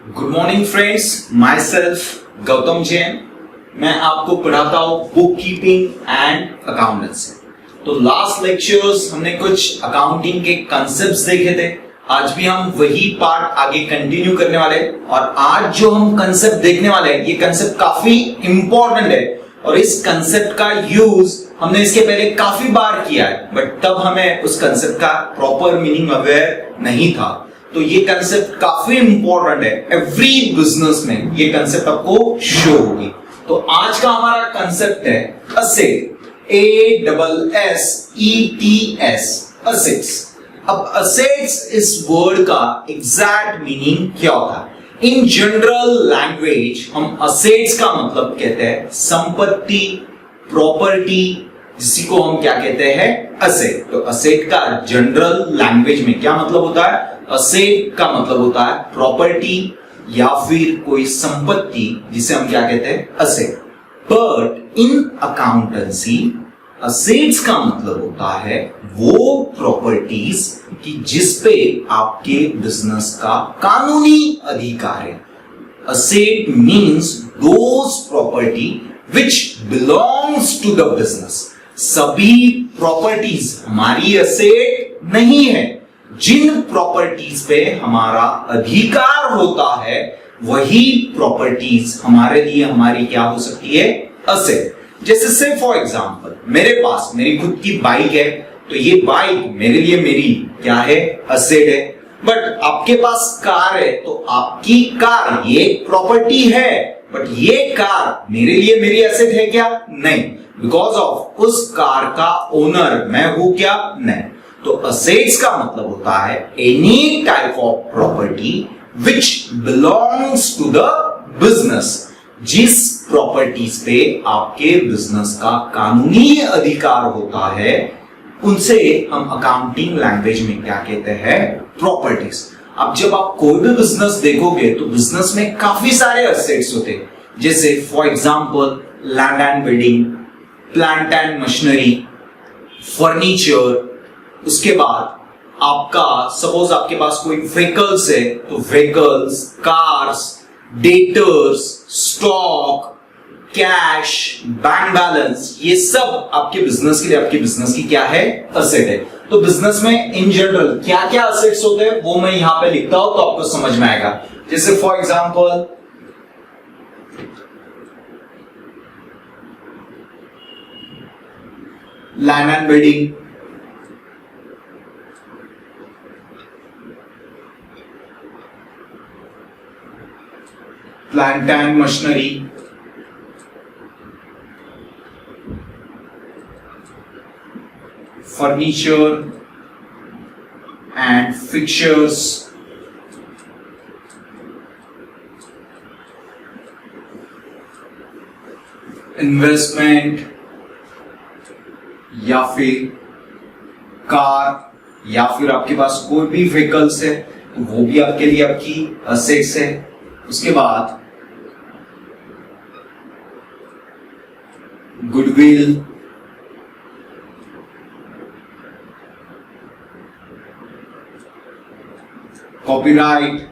Good morning friends, my self Gautam Jain. मैं आपको पढ़ाता हूं बुक कीपिंग एंड अकाउंटेंसी। तो लास्ट लेक्चर्स हमने कुछ अकाउंटिंग के कंसेप्ट्स देखे थे। आज भी हम वही पार्ट आगे कंटिन्यू करने वाले हैं और आज जो हम कंसेप्ट देखने वाले हैं ये कंसेप्ट काफी इंपॉर्टेंट है और इस कंसेप्ट का यूज हमने इसके पहले काफी बार किया है, बट तब हमें उस कंसेप्ट का प्रॉपर मीनिंग अवेयर नहीं था। तो ये कंसेप्ट काफी इंपॉर्टेंट है, एवरी बिजनेस में ये कंसेप्ट आपको शो होगी। तो आज का हमारा कंसेप्ट है असेट, ASSETS, असेट्स। अब असेट्स इस वर्ड का एग्जैक्ट मीनिंग क्या होता है? इन जनरल लैंग्वेज हम असेट्स का मतलब कहते हैं संपत्ति, प्रॉपर्टी, जिसी को हम क्या कहते हैं? असेट। तो असेट का जनरल लैंग्वेज में क्या मतलब होता है? असेट का मतलब होता है प्रॉपर्टी या फिर कोई संपत्ति, जिसे हम क्या कहते हैं? Asset. But in accountancy assets का मतलब होता है वो प्रॉपर्टीज कि जिस पे आपके बिजनेस का कानूनी अधिकार है। Asset means those property which belongs to the business. सभी प्रॉपर्टीज हमारी असेट नहीं है। जिन प्रॉपर्टीज पे हमारा अधिकार होता है वही प्रॉपर्टीज हमारे लिए हमारी क्या हो सकती है? असेट। जैसे से फॉर एग्जांपल मेरे पास मेरी खुद की बाइक है, तो ये बाइक मेरे लिए मेरी क्या है? असेट है। बट आपके पास कार है, तो आपकी कार ये प्रॉपर्टी है, बट ये कार मेरे लिए मेरी असेट है क्या? नहीं, बिकॉज ऑफ उस कार का ओनर मैं हूं क्या? नहीं। तो असेट्स का मतलब होता है any type of property which belongs to the business. जिस प्रॉपर्टीज पे आपके बिजनेस का कानूनी अधिकार होता है उनसे हम अकाउंटिंग लैंग्वेज में क्या कहते हैं? प्रॉपर्टीज। अब जब आप कोई भी बिजनेस देखोगे तो बिजनेस में काफी सारे असेट्स होते हैं, जैसे for example land and building, plant and machinery, furniture. उसके बाद आपका सपोज आपके पास कोई व्हीकल्स है, तो vehicles, cars, debtors, stock, cash, bank balance, ये सब आपके बिजनेस के लिए, आपके बिजनेस की क्या है? असेट है। तो बिजनेस में इन जनरल क्या क्या असेट्स होते हैं वो मैं यहां पे लिखता हूं तो आपको समझ में आएगा। जैसे for example land and building, plant and machinery, furniture and fixtures, investment या फिर कार, या फिर आपके पास कोई भी व्हीकल्स है तो वो भी आपके लिए आपकी असेट्स है। उसके बाद गुडविल, कॉपीराइट,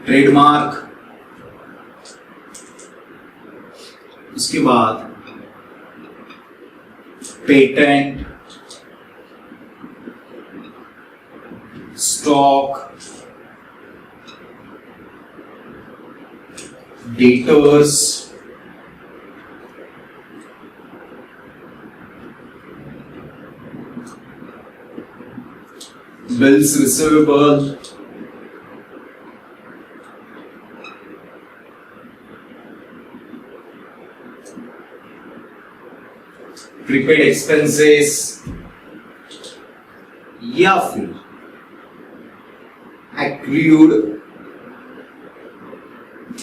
ट्रेडमार्क। उसके बाद patent, stock, debtors, bills receivable, prepaid expenses या फिर एक्रूड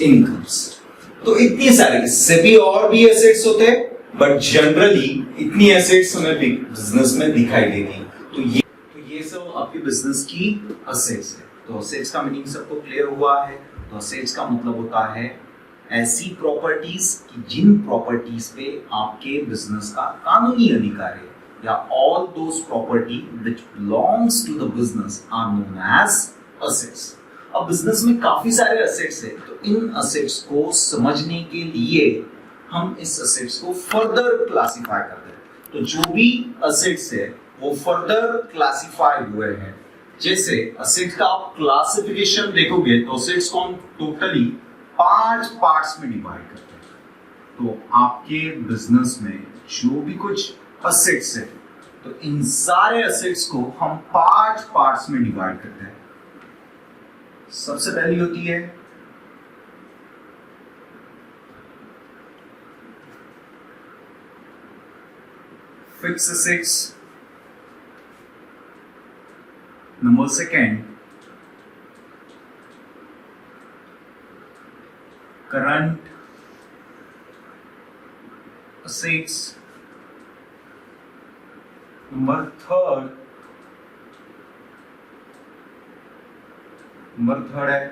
इनकम्स। तो इतनी सारी, इससे भी और भी एसेट्स होते हैं, बट जनरली इतनी एसेट्स हमें बिजनेस में दिखाई देती। तो ये सब आपके बिजनेस की असेट्स है। तो असेट्स का मीनिंग सबको क्लियर हुआ है। तो असेट्स का मतलब होता है ऐसी प्रॉपर्टीज कि जिन प्रॉपर्टीज पे आपके बिजनेस का कानूनी अधिकार है, या all those property which belongs to the business are known as assets. अब बिजनेस में काफी सारे असेट्स है, तो इन असेट्स को समझने के लिए हम इस असेट्स को फर्दर क्लासिफाई करते हैं। तो जो भी असेट्स है वो फर्दर क्लासिफाई हुए हैं। जैसे असेट का आप क्लासिफिकेशन देखोगे तो असेट्स को हम टोटली 5 पार्ट्स में डिवाइड करते हैं। तो आपके बिजनेस में जो भी कुछ असेट्स है, तो इन सारे असेट्स को हम 5 पार्ट्स में डिवाइड करते हैं। सबसे पहली होती है fix assets, number second current assets, number third है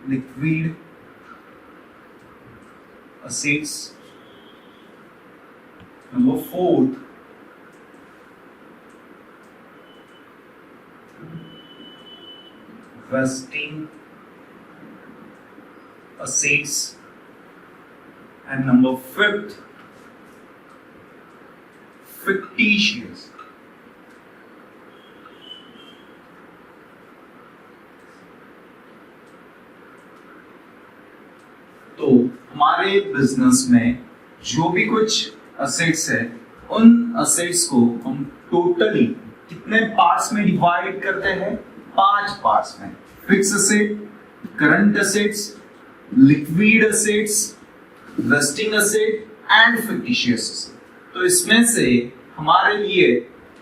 liquid assets, number fourth vesting assets, and number fifth fictitious। तो हमारे बिजनेस में जो भी कुछ असेट्स है, उन असेट्स को हम टोटली कितने पार्ट्स में डिवाइड करते हैं? 5 पार्ट्स में। Fix asset, current assets, liquid assets, wasting asset and fictitious asset. तो इसमें से हमारे लिए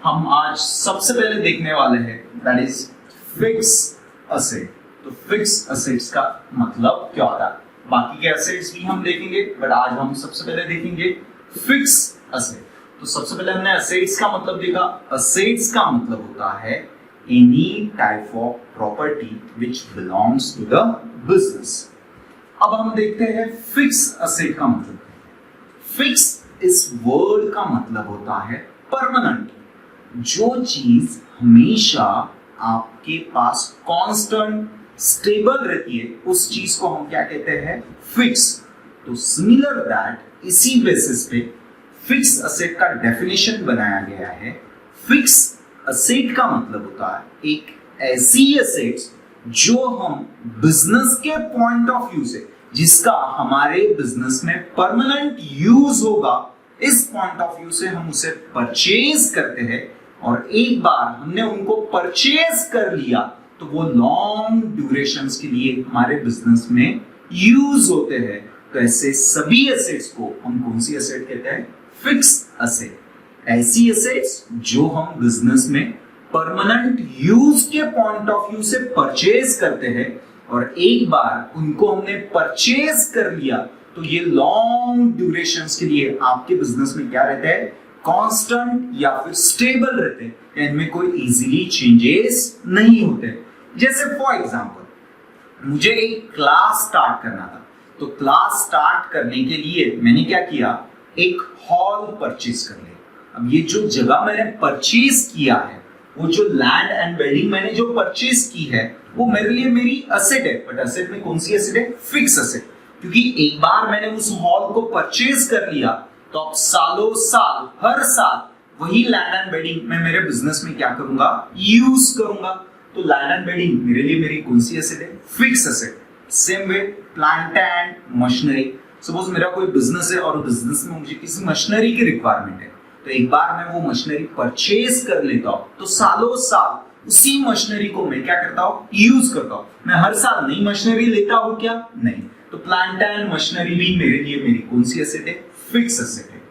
हम आज सबसे पहले देखने वाले हैं दैट इज फिक्स असेट। तो फिक्स असेट्स का मतलब क्या होता है? बाकी के असेट्स भी हम देखेंगे, बट आज हम सबसे पहले देखेंगे फिक्स असेट। तो सबसे पहले हमने असेट्स का मतलब देखा। असेट्स का मतलब होता है any type of property which belongs to the business. अब हम देखते हैं फिक्स असेट का मतलब। फिक्स इस वर्ड का मतलब होता है परमानेंट। जो चीज हमेशा आपके पास कांस्टेंट स्टेबल रहती है, उस चीज को हम क्या कहते हैं? फिक्स। तो सिमिलर दैट इसी बेसिस पे फिक्स असेट का डेफिनेशन बनाया गया है। फिक्स असेट का मतलब होता है एक ऐसी असेट जो हम बिजनेस के पॉइंट ऑफ व्यू से, जिसका हमारे बिजनेस में परमानेंट यूज होगा, इस पॉइंट ऑफ व्यू से हम उसे परचेज करते हैं। और एक बार हमने उनको परचेज कर लिया तो वो लॉन्ग ड्यूरेशंस के लिए हमारे बिजनेस में यूज होते हैं। तो ऐसे सभी एसेट्स को हम कौन सी एसेट कहते हैं? Fix asset. ऐसी एसेट्स जो हम बिजनेस में परमानेंट यूज के पॉइंट ऑफ व्यू से परचेज करते हैं, और एक बार उनको हमने परचेज कर लिया तो ये लॉन्ग ड्यूरेशंस के लिए आपके बिजनेस में क्या रहता है? कांस्टेंट या फिर स्टेबल रहते हैं। इनमें कोई इजीली चेंजेस नहीं होते। जैसे फॉर एग्जांपल मुझे एक क्लास स्टार्ट करना था, तो क्लास स्टार्ट करने के लिए मैंने क्या किया? एक हॉल परचेज कर लिया। अब ये जो जगह मैंने परचेज किया है, वो जो लैंड एंड बिल्डिंग मैंने जो परचेज की है, वो मेरे लिए मेरी असेट है। बट असेट में कौन सी असेट है? Fix asset. क्योंकि एक बार मैंने उस हॉल को परचेज कर लिया तो अब सालों साल, हर साल वही लैंड एंड बिल्डिंग मैं मेरे बिजनेस में क्या करूंगा? यूज करूंगा। तो लैंड एंड बिल्डिंग मेरे लिए मेरी कौन सी एसेट है? Fix asset. Same way plant and machinery. Suppose मेरा कोई बिजनेस है और बिजनेस में मुझे किसी मशीनरी की रिक्वायरमेंट है, तो एक बार मैं वो मशीनरी परचेज कर लेता हूं तो सालों साल उसी मशीनरी को मैं क्या करता हूं? यूज करता हूं। मैं हर साल नई मशीनरी लेता हूं क्या? नहीं। तो प्लांट एंड मशीनरी भी मेरे लिए मेरी कौन सी एसेट है? फिक्स एसेट है।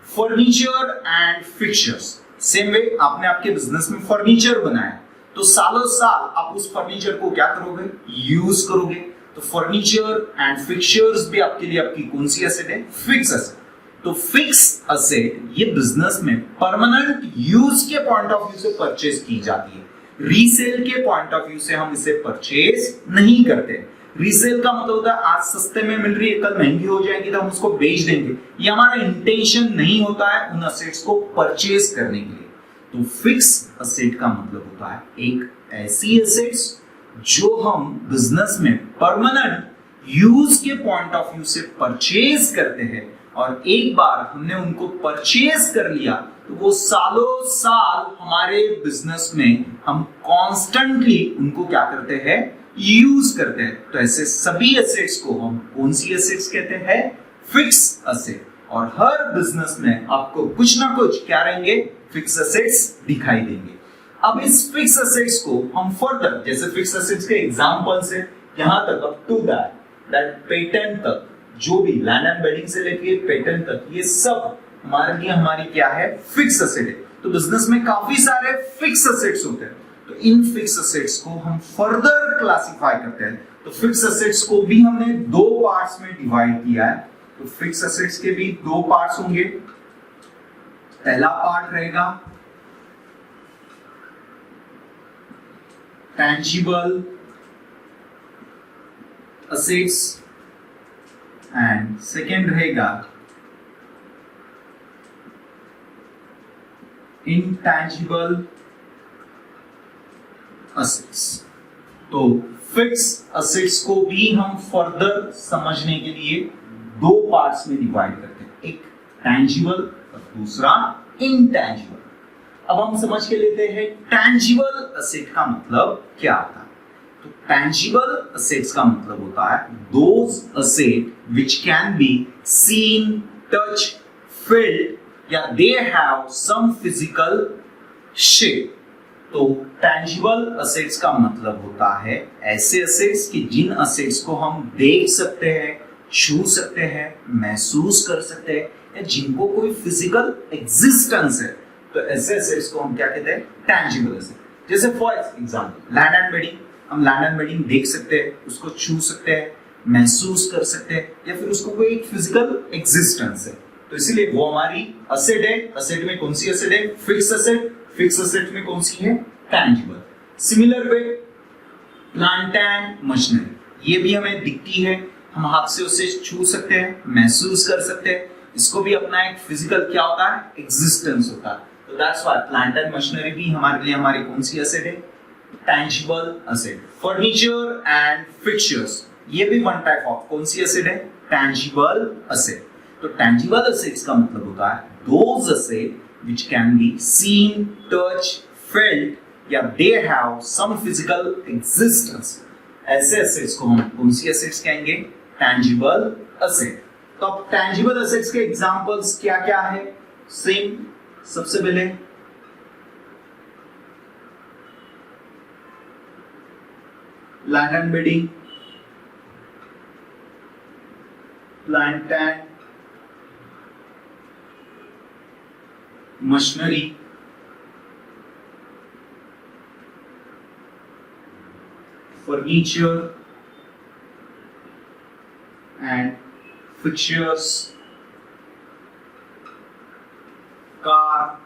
Furniture and fixtures, same way आपने आपके बिजनेस में फर्नीचर बनाया तो सालों साल आप उस फर्नीचर को क्या करोगे? यूज करोगे। तो फर्नीचर एंड फिक्चर्स भी आपके लिए आपकी कौन सी एसेट है? Fix asset. तो फिक्स एसेट ये बिजनेस में परमानेंट यूज के पॉइंट ऑफ व्यू से परचेज की जाती है। रीसेल के पॉइंट ऑफ व्यू से हम इसे परचेज नहीं करते। रीसेल का मतलब होता है आज सस्ते में मिल रही है, कल महंगी हो जाएगी तो हम उसको बेच देंगे। ये हमारा इंटेंशन नहीं होता है उन असेट्स को परचेज करने के लिए। तो फिक्स असेट का मतलब होता है एक ऐसी असेट्स जो हम बिजनेस में परमानेंट यूज के पॉइंट ऑफ व्यू से परचेज करते हैं, और एक बार हमने उनको परचेज कर लिया तो वो सालों साल हमारे बिजनेस में हम कॉन्स्टेंटली उनको क्या करते हैं, यूज करते हैं। तो ऐसे सभी एसेट्स को हम कौन सी एसेट्स कहते हैं, फिक्स एसेट। और हर बिजनेस में आपको कुछ ना कुछ क्या रहेंगे, फिक्स एसेट्स दिखाई देंगे। अब इस फिक्स एसेट्स को हम फर्दर, जैसे फिक्स एसेट्स के एग्जांपल्स है यहां तक, अप टू दैट पेटेंट तक, जो भी लैंड एंड बिल्डिंग से लेके पेटेंट तक, ये सब हमारे लिए हमारी क्या है, फिक्स एसेट है। तो बिजनेस में काफी सारे फिक्स एसेट्स होते हैं। तो इन फिक्स एसेट्स को हम फर्दर क्लासिफाई करते हैं। तो फिक्स एसेट्स को भी हमने दो पार्ट्स में डिवाइड किया है। तो फिक्स एसेट्स के भी दो पार्ट्स होंगे। पहला पार्ट रहेगा टैंजिबल एसेट्स एंड सेकेंड रहेगा इंटैंजिबल एसेट्स। तो फिक्स एसेट्स को भी हम फर्दर समझने के लिए दो पार्ट्स में डिवाइड करते हैं, एक टैंजिबल और दूसरा इंटैंजिबल। अब हम समझ के लेते हैं टैंजिबल एसेट का मतलब क्या आता है। तो टैंजिबल एसेट्स का मतलब होता है those asset which can be seen, touch, felt या they have some physical shape. तो टैंजिबल एसेट्स का मतलब होता है ऐसे एसेट्स कि जिन एसेट्स को हम देख सकते हैं, छू सकते हैं, महसूस कर सकते हैं, या जिनको कोई फिजिकल एग्जिस्टेंस है। तो ऐसे एसेट्स को हम क्या कहते हैं, टैंजिबल एसेट। जैसे for example land and building, हम लैंड एंड बिल्डिंग देख सकते हैं, उसको छू सकते हैं, महसूस कर सकते हैं, या फिर उसको कोई एक फिजिकल एग्जिस्टेंस है। तो इसीलिए वो हमारी एसेट है। एसेट में कौन सी एसेट है, फिक्स एसेट। फिक्स एसेट में कौन सी है, tangible. Similar way plant and machinery, ये भी हमें दिखती है, हम हाथ से उसे छू सकते हैं, महसूस कर सकते हैं। इसको भी अपना एक फिजिकल क्या होता है, एग्जिस्टेंस होता है। तो that's why plant and machinery भी हमारे लिए हमारी कौन सी एसेट है, tangible asset. Furniture and fixtures, ये भी वन टाइप ऑफ कौन सी एसेट है, टैंजिबल एसेट। तो टैंजिबल एसेट्स का मतलब होता है those asset which can be seen, touched, felt या they have some physical existence। ऐसे assets को हम कौन सी assets कहेंगे, tangible asset। तो अब tangible assets के examples क्या क्या है, सेम सबसे पहले land and building, plant and machinery, furniture and fixtures, car,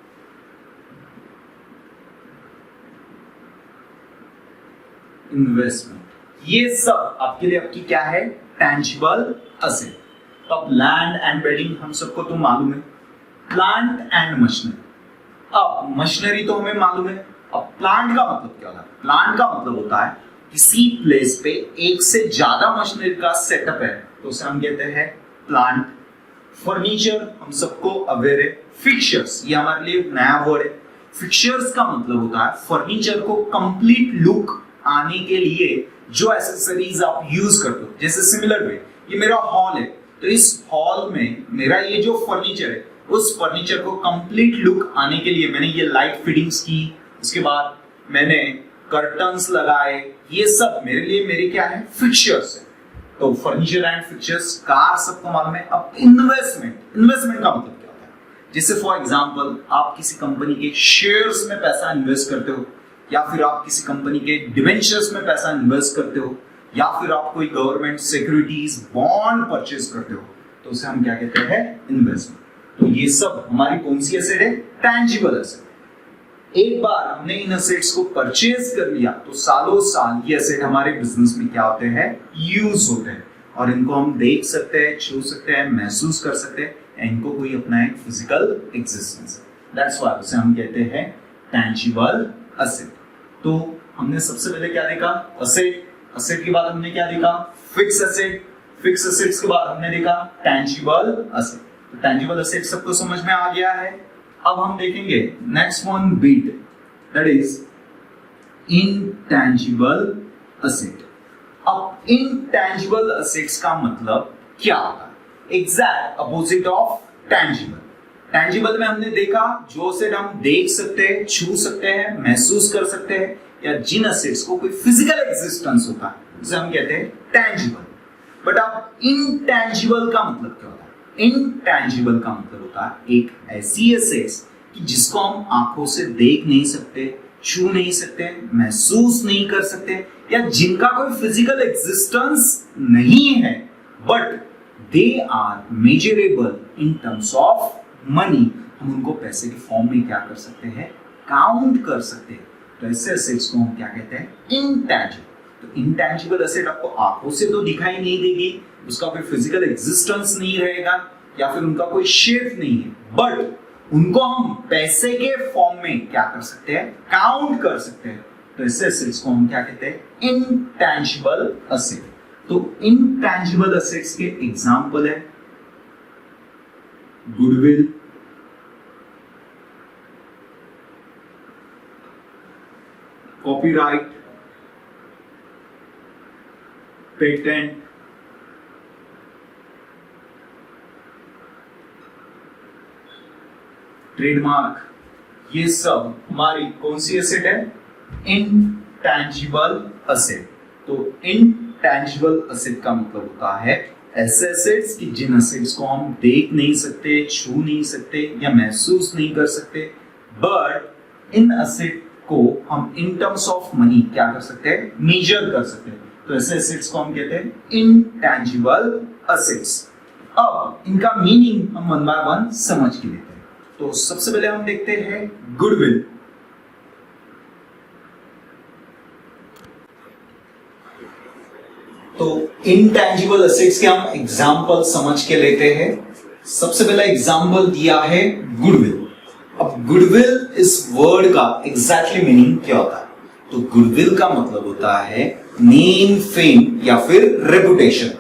investment. ये सब आपके लिए आपकी क्या है, टैंजिबल एसेट। तो अब लैंड एंड बिल्डिंग हम सबको तो मालूम है, प्लांट एंड मशीनरी। अब मशीनरी तो हमें मालूम है, अब प्लांट का मतलब क्या होता है, प्लांट का मतलब होता है किसी प्लेस पे एक से ज्यादा मशीनरी का सेटअप है तो उसे हम कहते हैं प्लांट। फर्नीचर हम सबको अवेयर है। फिक्चर्स ये हमारे लिए नया वर्ड है। फिक्चर्स का मतलब होता है फर्नीचर को कंप्लीट लुक आने के लिए जो एसेसरीज आप यूज करते हो। जैसे सिमिलर वे ये मेरा हॉल है, तो इस हॉल में मेरा ये जो फर्नीचर है, उस फर्नीचर को कंप्लीट लुक आने के लिए मैंने ये लाइट फिटिंग्स की, उसके बाद मैंने कर्टन्स लगाए, ये सब मेरे लिए मेरे क्या है, फिक्चर्स है। तो फर्नीचर एंड फिक्चर्स, कार सबको मालूम है। अब इन्वेस्टमेंट का मतलब क्या होता है, जैसे फॉर एग्जांपल आप किसी कंपनी के शेयर्स में पैसा इन्वेस्ट करते हो, या फिर आप किसी कंपनी के डिवेंचर्स में पैसा इन्वेस्ट करते हो, या फिर आप कोई गवर्नमेंट सिक्योरिटीज बॉन्ड परचेज करते हो, तो उसे हम क्या कहते हैं, इन्वेस्टमेंट। तो ये सब हमारी कौन सी एसेट है, टैंजिबल एसेट। एक बार हमने इन एसेट्स को परचेज कर लिया तो सालों साल ये एसेट हमारे बिजनेस में क्या होते हैं, यूज होते हैं, और इनको हम देख सकते हैं, छू सकते हैं, महसूस कर सकते हैं, इनको कोई अपना एक फिजिकल एग्जिस्टेंस है। दैट्स व्हाई उसे हम कहते हैं टैंजिबल एसेट। तो हमने सबसे पहले क्या देखा, एसेट, एसेट के बाद हमने क्या देखा, फिक्स एसेट, फिक्स एसेट्स के बाद हमने देखा टैंजिबल एसेट। तो टैंजिबल एसेट सबको समझ में आ गया है। अब हम देखेंगे next one beat, that is intangible asset. अब इनटैंजिबल एसेट्स का मतलब क्या होता है, exact opposite of tangible. Tangible में हमने देखा जो एसेट हम देख सकते हैं, छू सकते हैं, महसूस कर सकते हैं, या जिन एसेट्स को कोई फिजिकल एग्जिस्टेंस होता है उसे हम कहते हैं टैंजिबल। बट अब इनटैंजिबल का मतलब क्या होता है, इनटैंजिबल का मतलब होता है एक ऐसी एसेट्स कि जिसको हम आंखों से देख नहीं सकते, छू नहीं सकते, महसूस नहीं कर सकते, या जिनका कोई फिजिकल एग्जिस्टेंस नहीं है, but they are measurable in terms of money. हम उनको पैसे के फॉर्म में क्या कर सकते हैं, काउंट कर सकते हैं। तो ऐसे एसेट्स को हम क्या कहते हैं, इनटैंजिबल। तो इनटैंजिबल एसेट आपको आंखों से तो दिखाई नहीं देगी, उसका कोई फिजिकल एग्जिस्टेंस नहीं रहेगा, या फिर उनका कोई शेप नहीं है, बट उनको हम पैसे के फॉर्म में क्या कर सकते हैं, काउंट कर सकते हैं। तो ऐसे एसेट्स को हम क्या कहते हैं, इनटैंजिबल एसेट। तो इनटैंजिबल एसेट्स के एग्जांपल है गुडविल, कॉपीराइट, पेटेंट, ट्रेडमार्क, ये सब हमारी कौन सी एसेट है, इनटैंजिबल एसेट। तो इनटैंजिबल एसेट का मतलब होता है ऐसे एसेट्स कि जिन एसेट्स को हम देख नहीं सकते, छू नहीं सकते, या महसूस नहीं कर सकते, बट इन एसेट को हम इन टर्म्स ऑफ मनी क्या कर सकते हैं, मेजर कर सकते हैं। तो ऐसे एसेट्स को हम कहते हैं इनटैंजिबल एसेट्स। अब इनका मीनिंग हम वन बाय वन समझ के लेते हैं। तो सबसे पहले हम देखते हैं गुडविल। तो इनटैंजिबल एसेट्स के हम एग्जांपल समझ के लेते हैं। सबसे पहला एग्जांपल दिया है गुडविल। अब गुडविल इस वर्ड का एग्जैक्टली मीनिंग क्या होता है, तो गुडविल का मतलब होता है नेम, फेम या फिर रेपुटेशन।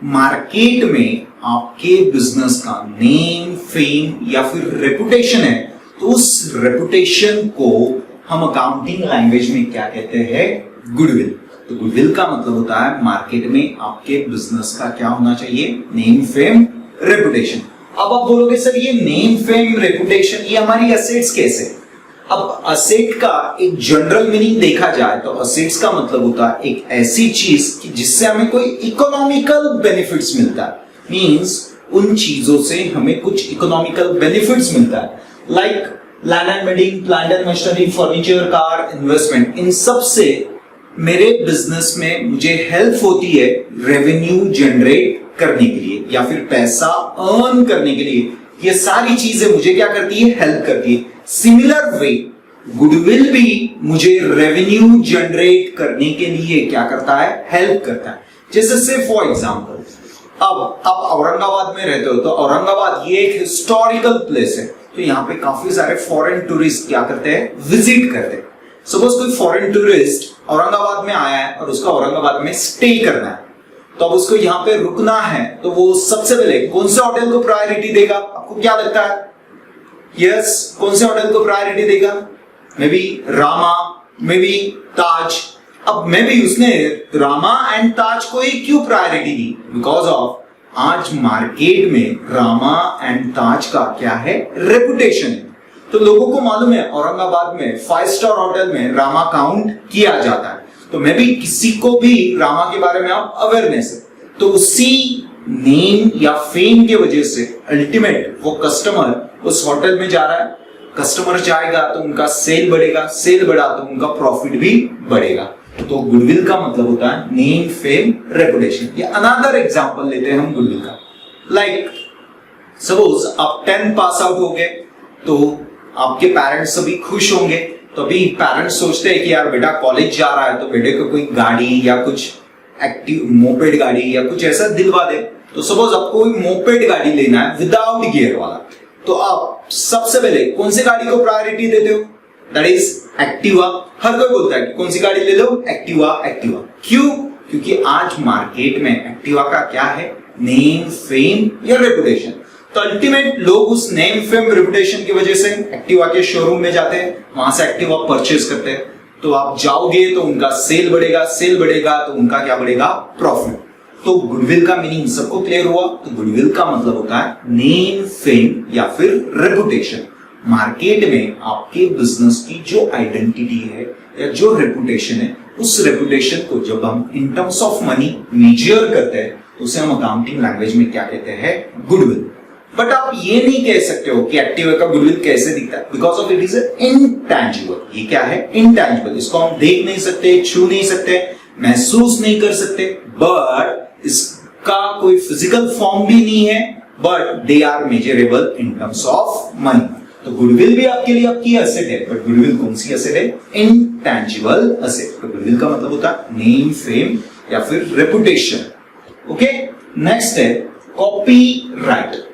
मार्केट में आपके बिजनेस का नेम, फेम या फिर रेपुटेशन है, तो उस रेपुटेशन को हम अकाउंटिंग लैंग्वेज में क्या कहते हैं, गुडविल। तो गुडविल का मतलब होता है मार्केट में आपके बिजनेस का क्या होना चाहिए, नेम, फेम, रेपुटेशन। अब आप बोलोगे सर ये नेम, फेम, रेपुटेशन ये हमारी एसेट्स कैसे? अब एसेट का एक जनरल मीनिंग देखा जाए तो एसेट्स का मतलब होता है एक ऐसी चीज कि जिससे हमें कोई इकोनॉमिकल बेनिफिट्स मिलता है। मींस उन चीजों से हमें कुछ इकोनॉमिकल बेनिफिट्स मिलता है, like land and building, plant and machinery, furniture, car, investment. इन सब से मेरे बिजनेस में मुझे हेल्प होती है रेवेन्यू जनरेट करने के लिए या फिर पैसा अर्न करने के लिए। ये सारी चीजें मुझे क्या करती है, हेल्प करती है। सिमिलर वे गुडविल भी मुझे रेवेन्यू जनरेट करने के लिए क्या करता है, हेल्प करता है। जैसे से फॉर एग्जांपल अब आप औरंगाबाद में रहते हो तो औरंगाबाद ये एक हिस्टोरिकल प्लेस है, तो यहाँ पे काफी सारे फॉरेन टूरिस्ट क्या करते हैं, विजिट करते हैं। सपोज कोई फॉरेन टूरिस्ट औरंगाबाद में आया है और उसका औरंगाबाद में स्टे करना है, तो अब उसको यहाँ पे रुकना है, तो वो सबसे पहले कौन से होटल को प्रायोरिटी देगा? आपको क्या लगता है? यस, कौन से होटल को प्रायोरिटी देगा? Maybe Rama, maybe Taj. अब मे बी उसने रामा एंड ताज को ही क्यों प्रायोरिटी दी? बिकॉज ऑफ आज मार्केट में रामा एंड ताज का क्या है, रेपुटेशन है। तो लोगों को मालूम है औरंगाबाद में 5 स्टार होटल में रामा काउंट किया जाता है, तो मे बी किसी को भी रामा के बारे में आप अवेयरनेस है, तो उसी नेम या फेम की वजह से अल्टीमेट वो कस्टमर उस होटल में जा रहा है। कस्टमर जाएगा तो उनका सेल बढ़ेगा, सेल बढ़ा तो उनका प्रॉफिट भी बढ़ेगा। तो गुडविल का मतलब होता है नेम, फेम, रेपुटेशन। ये अनदर एग्जांपल लेते हैं हम गुडविल का। लाइक सपोज आप 10 पास आउट हो गए तो आपके पेरेंट्स सभी खुश होंगे, तो तो अभी पेरेंट्स सोचते हैं कि यार बेटा कॉलेज जा रहा है तो बेटे को कोई गाड़ी या कुछ एक्टिव मोपेड गाड़ी या कुछ ऐसा दिलवा दे। तो सपोज आपको कोई मोपेड गाड़ी लेना है विदाउट गियर वाला, तो आप सबसे पहले कौन सी गाड़ी को प्रायोरिटी देते हो? That is Activa. हर कोई बोलता है कि कौन सी गाड़ी ले लो, एक्टिवा एक्टिवा। क्यों? क्योंकि आज मार्केट में एक्टिवा का क्या है, नेम फेम या रेपुटेशन। तो अल्टीमेट लोग उस नेम फेम रेपुटेशन की वजह से एक्टिवा के शोरूम में जाते हैं, वहां से एक्टिवा परचेज करते हैं। तो आप जाओगे तो उनका सेल बढ़ेगा, सेल बढ़ेगा तो उनका क्या बढ़ेगा, प्रॉफिट। तो गुडविल का मीनिंग सबको क्लियर हुआ। तो गुडविल का मतलब होता है नेम फेम या फिर रेपुटेशन। मार्केट में आपके बिजनेस की जो आइडेंटिटी है या जो रेपुटेशन है, उस रेपुटेशन को जब हम in terms of money measure करते हैं तो उसे हम अकाउंटिंग लैंग्वेज में क्या कहते हैं, गुडविल। बट आप ये नहीं कह सकते हो कि एक्टिवा का गुडविल कैसे दिखता है, because of it is intangible. ये क्या है, इनटैंजिबल। इसको हम देख नहीं सकते, छू नहीं सकते, महसूस नहीं कर सकते, बट इसका कोई फिजिकल फॉर्म भी नहीं है, but they are measurable in terms of money. तो गुडविल भी आपके लिए आपकी एसेट है, बट गुडविल कौन सी एसेट है, इनटैंजिबल एसेट। तो गुडविल का मतलब होता है नेम फेम या फिर रेपुटेशन। ओके, नेक्स्ट है कॉपीराइट।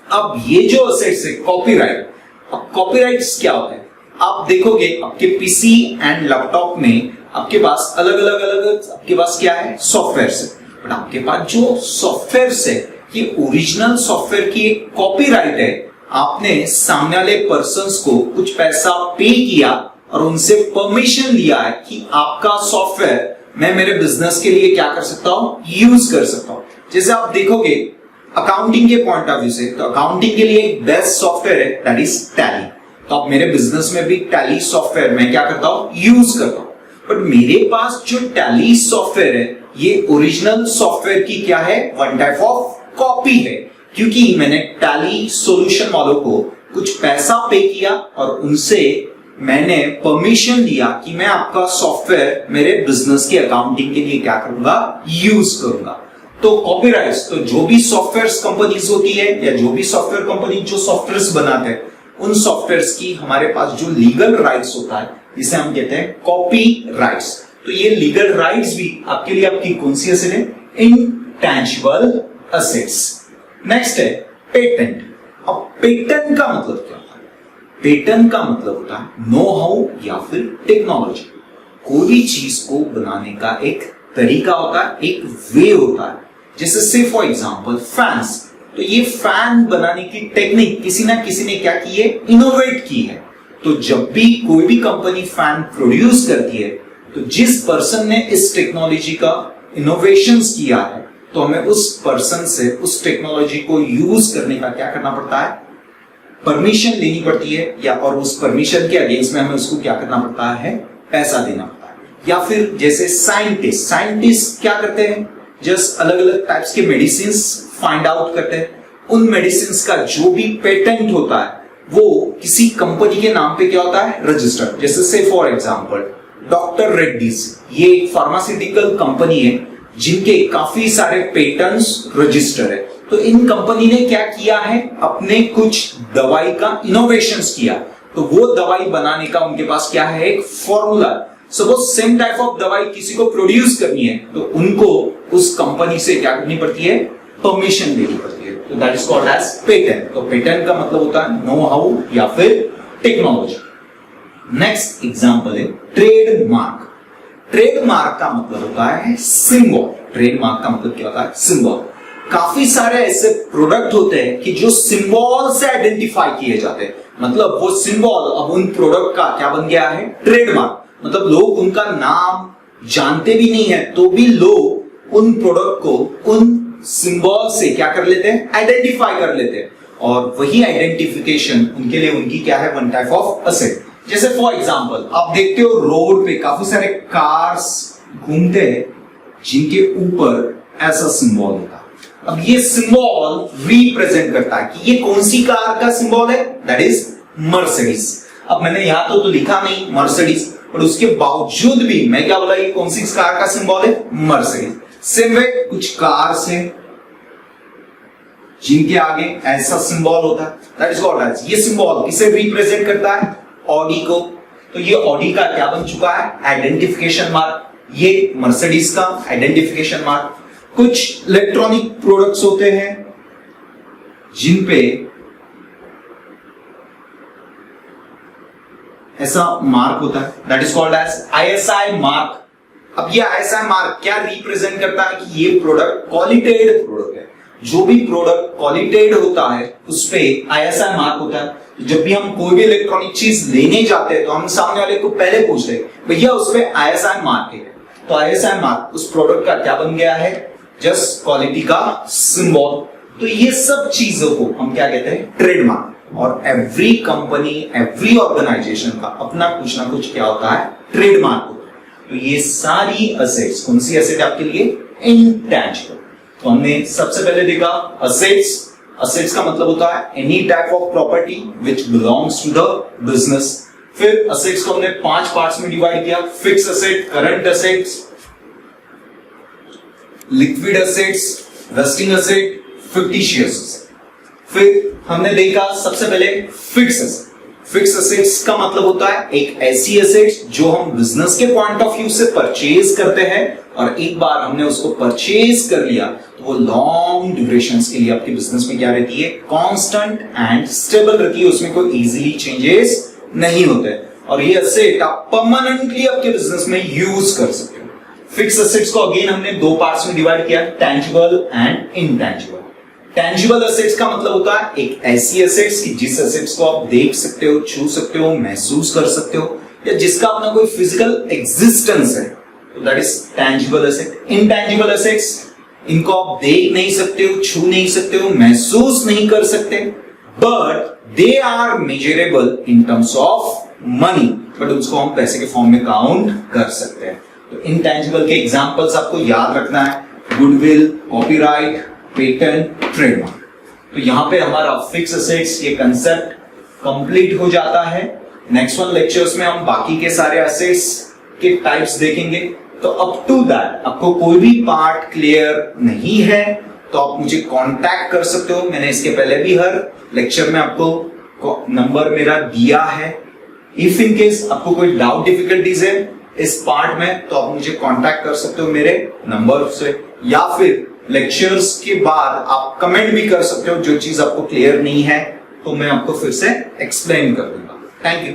अब ये जो असेट्स है कॉपीराइट, अब कॉपीराइट्स क्या होता है, आप देखोगे आपके पीसी एंड लैपटॉप में आपके पास अलग अलग आपके पास क्या है, सॉफ्टवेयर है। बट आपके पास जो सॉफ्टवेयर है ये ओरिजिनल सॉफ्टवेयर की एक कॉपीराइट है। आपने सामने वाले पर्संस को कुछ पैसा पे किया और उनसे परमिशन लिया है कि आपका सॉफ्टवेयर मैं मेरे बिजनेस के लिए क्या कर सकता हूं, यूज कर सकता हूं। जैसे आप देखोगे अकाउंटिंग के पॉइंट ऑफ व्यू से, तो अकाउंटिंग के लिए एक बेस्ट सॉफ्टवेयर है दैट इज टैली। तो अब मेरे बिजनेस में भी टैली सॉफ्टवेयर मैं क्या करता हूं, यूज करता हूं। बट मेरे पास जो टैली सॉफ्टवेयर है ये ओरिजिनल सॉफ्टवेयर की क्या है, वन टाइप ऑफ कॉपी है, क्योंकि मैंने टैली सॉल्यूशन वालों को कुछ पैसा पे किया और उनसे मैंने परमिशन लिया कि मैं आपका सॉफ्टवेयर मेरे बिजनेस की अकाउंटिंग के लिए क्या करूंगा, यूज करूंगा। तो कॉपीराइट्स, तो जो भी सॉफ्टवेयर कंपनीज होती है या जो भी सॉफ्टवेयर कंपनी जो सॉफ्टवेयर बनाते हैं, उन सॉफ्टवेयर की हमारे पास जो लीगल राइट्स होता है जिसे हम कहते हैं कॉपी राइट्स। तो ये लीगल राइट्स भी आपके लिए आपकी कौन सी एसेट है, इनटैंजिबल एसेट्स। नेक्स्ट है पेटेंट। अब पेटेंट का मतलब क्या होता है, पेटेंट का मतलब होता है नो हाउ या फिर टेक्नोलॉजी। कोई भी चीज को बनाने का एक तरीका होता है, एक वे होता है। जैसे से फॉर एग्जांपल फैंस, तो ये फैन बनाने की टेक्निक किसी ना किसी ने क्या की है, इनोवेट की है। तो जब भी कोई भी कंपनी फैन प्रोड्यूस करती है तो जिस पर्सन ने इस टेक्नोलॉजी का इनोवेशंस किया है, तो हमें उस पर्सन से उस टेक्नोलॉजी को यूज करने का क्या करना पड़ता है, परमिशन लेनी पड़ती है, या और उस परमिशन के अगेंस्ट में हमें उसको क्या करना पड़ता है, पैसा देना पड़ता है। या फिर जैसे साइंटिस्ट क्या करते हैं, जस्ट अलग अलग टाइप्स के मेडिसिन फाइंड आउट करते हैं। उन मेडिसिन का जो भी पेटेंट होता है वो किसी कंपनी के नाम पे क्या होता है, रजिस्टर्ड। जैसे से फॉर एग्जांपल डॉक्टर रेड्डीज, ये एक फार्मास्यूटिकल कंपनी है जिनके काफी सारे पेटेंट्स रजिस्टर है। तो इन कंपनी ने क्या किया है, अपने कुछ दवाई का इनोवेशंस किया, तो वो दवाई बनाने का उनके पास क्या है, एक formula. Suppose same type of दवाई किसी को प्रोड्यूस करनी है तो उनको उस कंपनी से क्या करनी पड़ती है, परमिशन लेनी पड़ती है। तो that is called as patent. तो पेटेंट का मतलब होता है नो हाउ या फिर टेक्नोलॉजी। नेक्स्ट एग्जांपल है ट्रेडमार्क। ट्रेडमार्क का मतलब होता है सिंबल। ट्रेडमार्क का मतलब क्या होता है, सिंबल। काफी सारे ऐसे प्रोडक्ट होते हैं कि जो सिंबल से आइडेंटिफाई किए जाते हैं, मतलब वो सिंबल अब उन प्रोडक्ट का क्या बन गया है, ट्रेडमार्क। मतलब लोग उनका नाम जानते भी नहीं है तो भी लोग उन प्रोडक्ट को उन सिंबल से क्या कर लेते हैं, आइडेंटिफाई कर लेते हैं, और वही आइडेंटिफिकेशन उनके लिए उनकी क्या है, वन टाइप ऑफ एसेट। जैसे फॉर एग्जांपल आप देखते हो रोड पे काफी सारे कार्स घूमते हैं जिनके ऊपर ऐसा सिंबल होता है। अब ये सिंबल रिप्रेजेंट करता है कि ये कौन सी कार का सिंबल है, दैट इज मर्सिडीज। अब मैंने यहां तो लिखा नहीं मर्सिडीज, पर उसके बावजूद भी मैं क्या बोला, ये कौन सी कार का सिंबल है, मर्सिडीज। सेम वे कुछ कार्स हैं जिनके आगे ऐसा सिंबल होता है, दैट इज कॉल्ड एज, ये सिंबल किसे रिप्रेजेंट करता है, ऑडी को। तो ये ऑडी का क्या बन चुका है? Identification mark. ये मर्सिडीज का आइडेंटिफिकेशन मार्क। कुछ इलेक्ट्रॉनिक प्रोडक्ट्स होते हैं जिन पे ऐसा मार्क होता है, that is called as ISI mark. अब ये आईएसआई मार्क क्या रिप्रेजेंट करता है कि ये प्रोडक्ट क्वालिटेड प्रोडक्ट है। जो भी प्रोडक्ट क्वालिटेड होता है उस पे आईएसआई मार्क होता है। जब भी हम कोई भी इलेक्ट्रॉनिक चीज लेने जाते हैं तो हम सामने वाले को पहले पूछते हैं भैया उस पे आईएसआई मार्क है। तो आईएसआई मार्क उस प्रोडक्ट का क्या बन गया है? जस्ट क्वालिटी का सिंबल। तो ये सब चीजों को हम क्या कहते हैं? ट्रेडमार्क। और एवरी कंपनी, एवरी ऑर्गेनाइजेशन का अपना कुछ ना कुछ क्या होता है? ट्रेडमार्क होता है। तो ये सारी असेट्स, कौन सी एसेट आपके लिए? इंटैंजिबल। तो हमने सबसे पहले देखा असेट्स। असेट्स का मतलब होता है any type of property which belongs to the business. फिर असेट्स को हमने 5 पार्ट्स में डिवाइड किया। Fix asset, current assets, liquid assets, wasting asset, fictitious asset. फिर हमने देखा सबसे पहले फिक्स असेट। फिक्स असेट्स का मतलब होता है एक ऐसी एसेट जो हम बिजनेस के पॉइंट ऑफ व्यू से परचेज करते हैं और एक बार हमने उसको परचेज कर लिया तो वो लॉन्ग ड्यूरेशन के लिए आपके बिजनेस में क्या रहती है? कांस्टेंट एंड स्टेबल रहती है। उसमें कोई इजीली चेंजेस नहीं होते और ये एसेट आप परमानेंटली आपके बिजनेस में यूज कर सकते हो। फिक्स एसेट्स को अगेन हमने 2 पार्ट्स में डिवाइड किया, tangible and intangible. Tangible assets का मतलब होता है एक ऐसी एसेट्स की जिस एसेट्स को आप देख सकते हो, छू सकते हो, महसूस कर सकते हो या जिसका अपना कोई फिजिकल एग्जिस्टेंस है, तो that is tangible asset. Intangible assets, इनको आप देख नहीं सकते हो, छू नहीं सकते हो, महसूस नहीं कर सकते, but they are measurable in terms of money, but उसको हम पैसे के फॉर्म में काउंट कर सकते हैं। तो इनटैंजिबल के एग्जांपल्स आपको याद रखना है, गुडविल, कॉपीराइट, पेटेंट, ट्रेडमार्क। तो यहां पे हमारा फिक्स एसेट्स ये कंसेप्ट कंप्लीट हो जाता है। नेक्स्ट वन लेक्चर्स में हम बाकी के सारे एसेट्स के टाइप्स देखेंगे। तो अप टू दैट आपको कोई भी पार्ट क्लियर नहीं है तो आप मुझे कांटेक्ट कर सकते हो। मैंने इसके पहले भी हर लेक्चर में आपको नंबर मेरा दिया है। इफ इन केस आपको कोई डाउट, डिफिकल्टीज है इस पार्ट में तो आप मुझे कांटेक्ट कर सकते हो मेरे नंबर से, या फिर लेक्चर्स के बाद आप कमेंट भी कर सकते हो। जो चीज आपको क्लियर नहीं है तो मैं आपको फिर से एक्सप्लेन कर दूंगा। Thank you.